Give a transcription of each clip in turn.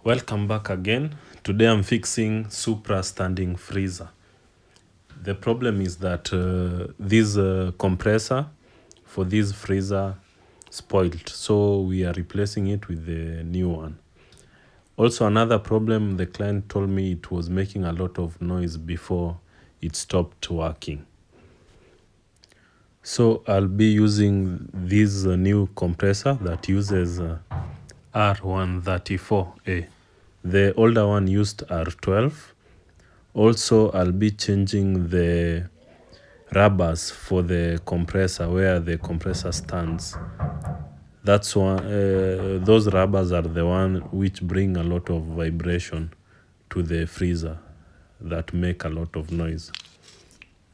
Welcome back again. Today I'm fixing Supra standing freezer. The problem is that this compressor for this freezer spoiled, so we are replacing it with the new one. Also, another problem, the client told me it was making a lot of noise before it stopped working. So I'll be using this new compressor that uses R134A. The older one used R12. Also, I'll be changing the rubbers for the compressor where the compressor stands. That's one. Those rubbers are the one which bring a lot of vibration to the freezer that make a lot of noise.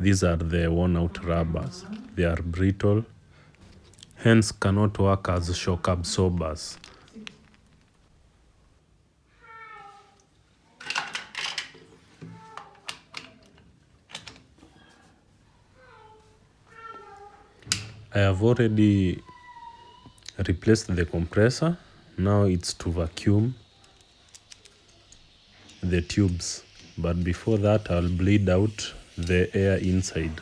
These are the worn-out rubbers. They are brittle, hence cannot work as shock absorbers. I have already replaced the compressor. Now it's to vacuum the tubes, but before that I'll bleed out the air inside.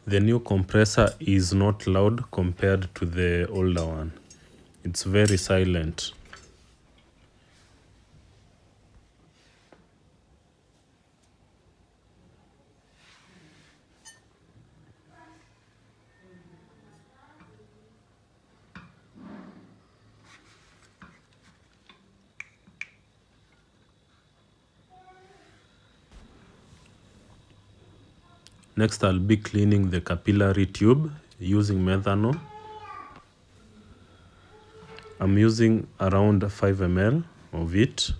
The new compressor is not loud compared to the older one. It's very silent. Next, I'll be cleaning the capillary tube using methanol. I'm using around 5 ml of it.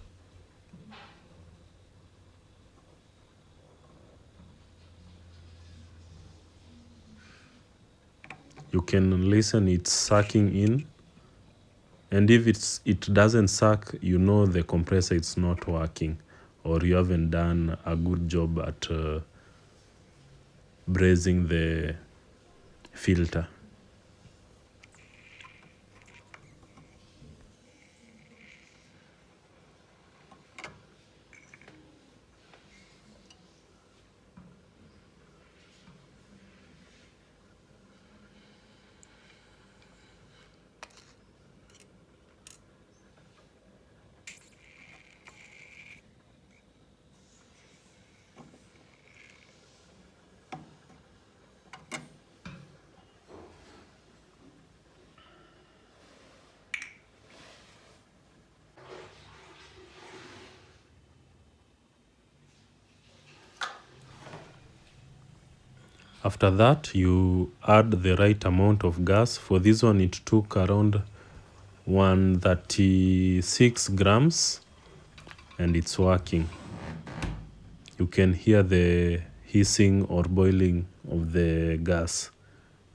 You can listen it's sucking in, and if it doesn't suck, you know the compressor is not working, or you haven't done a good job at brazing the filter. After that, you add the right amount of gas. For this one, it took around 136 grams, and it's working. You can hear the hissing or boiling of the gas.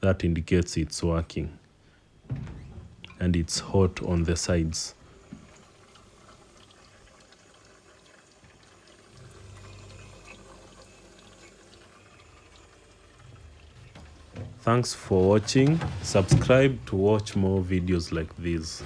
That indicates it's working, and it's hot on the sides. Thanks for watching. Subscribe to watch more videos like this.